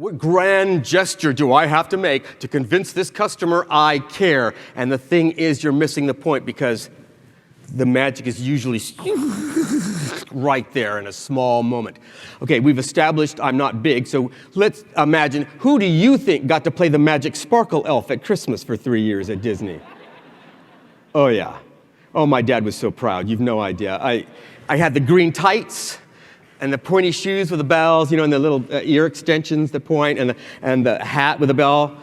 What grand gesture do I have to make to convince this customer I care? And the thing is, you're missing the point because the magic is usually right there in a small moment. Okay, we've established I'm not big, so let's imagine, who do you think got to play the magic sparkle elf at Christmas for 3 years at Disney? Oh, yeah. Oh, my dad was so proud. You've no idea. I had the green tights and the pointy shoes with the bells, and the little ear extensions that point, and the hat with the bell.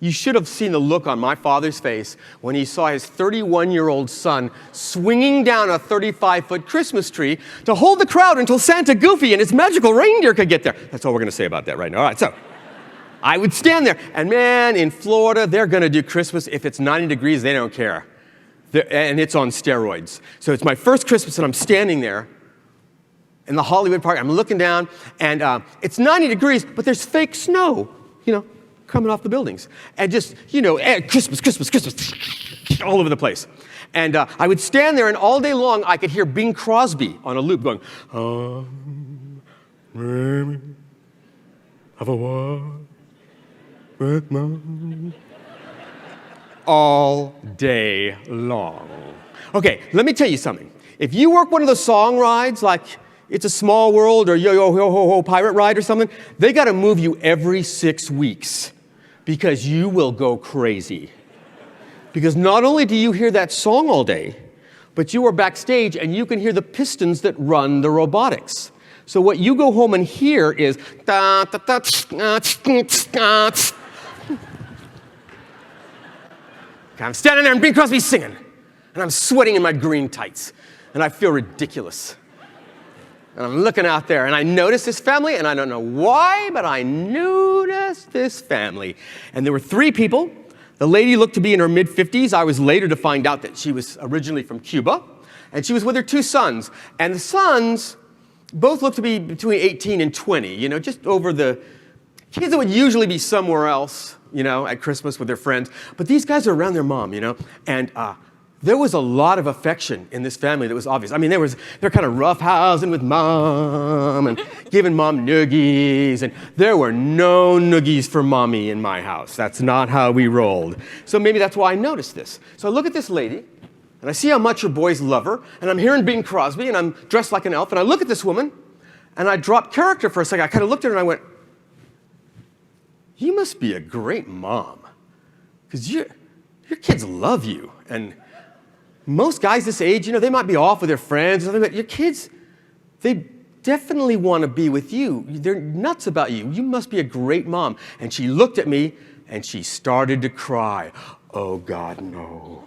You should have seen the look on my father's face when he saw his 31-year-old son swinging down a 35-foot Christmas tree to hold the crowd until Santa Goofy and his magical reindeer could get there. That's all we're going to say about that right now. All right, so I would stand there, and man, in Florida, they're going to do Christmas. If it's 90 degrees, they don't care. And it's on steroids. So it's my first Christmas, and I'm standing there in the Hollywood Park. I'm looking down, and it's 90 degrees, but there's fake snow, coming off the buildings. And just, Christmas, Christmas, Christmas, all over the place. And I would stand there, and all day long, I could hear Bing Crosby on a loop going, have a walk with Mom. All day long. Okay, let me tell you something. If you work one of those song rides, like It's a Small World or Yo-Yo-Ho-Ho-Ho Pirate Ride or something, they got to move you every 6 weeks because you will go crazy. Because not only do you hear that song all day, but you are backstage and you can hear the pistons that run the robotics. So what you go home and hear is I'm standing there and Bing Crosby's singing, and I'm sweating in my green tights, and I feel ridiculous. And I'm looking out there, and I notice this family, and I don't know why, but I noticed this family. And there were 3 people. The lady looked to be in her mid-50s. I was later to find out that she was originally from Cuba, and she was with her 2 sons. And the sons both looked to be between 18 and 20, just over the kids that would usually be somewhere else, at Christmas with their friends. But these guys are around their mom, and there was a lot of affection in this family that was obvious. I mean, they're kind of roughhousing with Mom and giving Mom noogies, and there were no noogies for Mommy in my house. That's not how we rolled. So maybe that's why I noticed this. So I look at this lady, and I see how much her boys love her, and I'm hearing Bing Crosby, and I'm dressed like an elf, and I look at this woman, and I dropped character for a second. I kind of looked at her, and I went, you must be a great mom, because your kids love you. And most guys this age, they might be off with their friends or something, but your kids, they definitely want to be with you. They're nuts about you. You must be a great mom. And she looked at me, and she started to cry. Oh, God, no.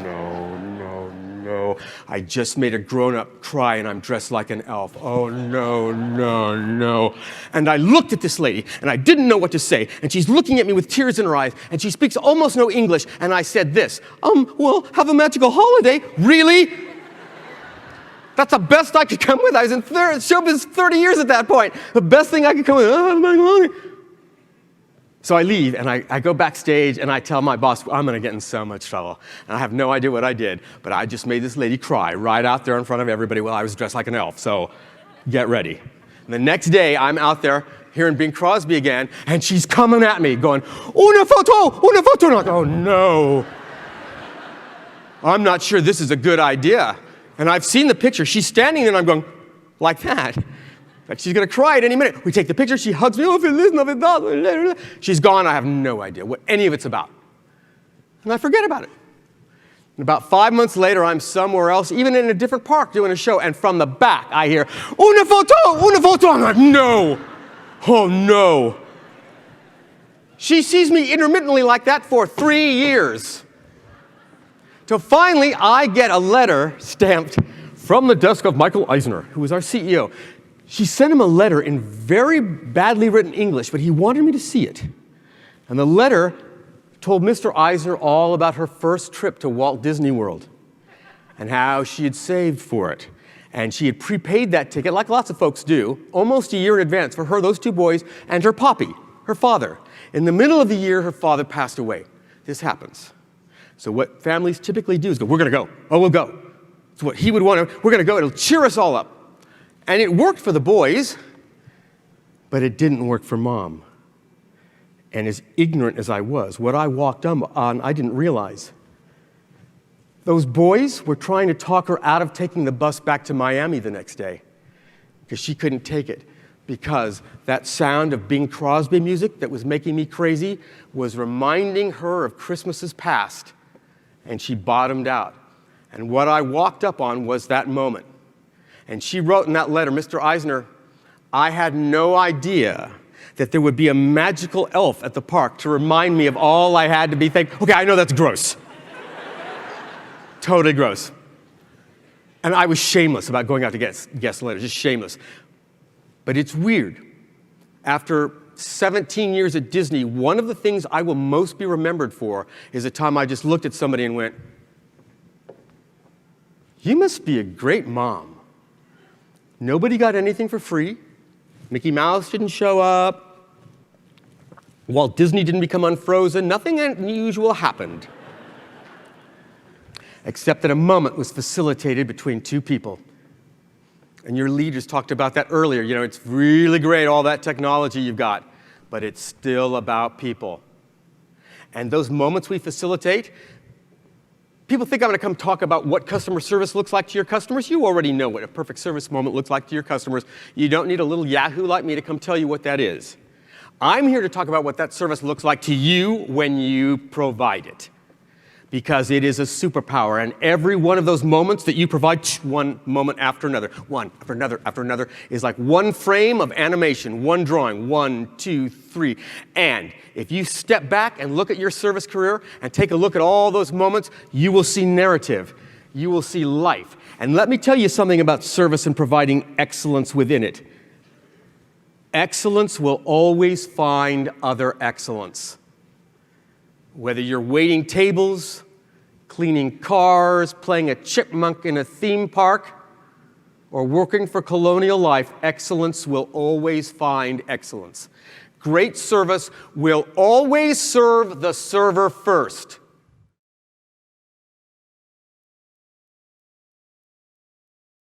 No, no, no. I just made a grown-up cry, and I'm dressed like an elf. Oh, no, no, no. And I looked at this lady, and I didn't know what to say. And she's looking at me with tears in her eyes, and she speaks almost no English. And I said this, well, have a magical holiday. Really? That's the best I could come with. I was in showbiz 30 years at that point. The best thing I could come with, have a magical holiday. So I leave, and I go backstage, and I tell my boss, I'm going to get in so much trouble. And I have no idea what I did, but I just made this lady cry right out there in front of everybody while I was dressed like an elf. So get ready. And the next day, I'm out there hearing Bing Crosby again, and she's coming at me going, una photo, una photo. And I'm like, oh, no. I'm not sure this is a good idea. And I've seen the picture. She's standing there, and I'm going, like that. Like she's going to cry at any minute. We take the picture. She hugs me. Oh, Feliz Navidad. She's gone. I have no idea what any of it's about. And I forget about it. And about 5 months later, I'm somewhere else, even in a different park, doing a show. And from the back, I hear, una photo, una photo. I'm like, no. Oh, no. She sees me intermittently like that for 3 years. Till finally, I get a letter stamped from the desk of Michael Eisner, who was our CEO. She sent him a letter in very badly written English, but he wanted me to see it. And the letter told Mr. Eisner all about her first trip to Walt Disney World and how she had saved for it. And she had prepaid that ticket, like lots of folks do, almost a year in advance for her, those 2 boys, and her poppy, her father. In the middle of the year, her father passed away. This happens. So what families typically do is go, we're going to go. Oh, we'll go. It's what he would want to, we're going to go. It'll cheer us all up. And it worked for the boys, But it didn't work for Mom. And as ignorant as I was, what I walked on, I didn't realize. Those boys were trying to talk her out of taking the bus back to Miami the next day because she couldn't take it, because that sound of Bing Crosby music that was making me crazy was reminding her of Christmases past, and she bottomed out. And what I walked up on was that moment. And she wrote in that letter, Mr. Eisner, I had no idea that there would be a magical elf at the park to remind me of all I had to be thankful. Okay, I know that's gross. Totally gross. And I was shameless about going out to guest letters, just shameless. But it's weird. After 17 years at Disney, one of the things I will most be remembered for is the time I just looked at somebody and went, you must be a great mom. Nobody got anything for free. Mickey Mouse didn't show up. Walt Disney didn't become unfrozen. Nothing unusual happened. Except that a moment was facilitated between two people. And your leaders talked about that earlier. You know, it's really great, all that technology you've got, but it's still about people. And those moments we facilitate, people think I'm going to come talk about what customer service looks like to your customers. You already know what a perfect service moment looks like to your customers. You don't need a little yahoo like me to come tell you what that is. I'm here to talk about what that service looks like to you when you provide it. Because it is a superpower, and every one of those moments that you provide, one moment after another, one after another after another, is like one frame of animation, one drawing, 1, 2, 3. And if you step back and look at your service career and take a look at all those moments, you will see narrative. You will see life. And let me tell you something about service and providing excellence within it. Excellence will always find other excellence. Whether you're waiting tables, cleaning cars, playing a chipmunk in a theme park, or working for Colonial Life, excellence will always find excellence. Great service will always serve the server first.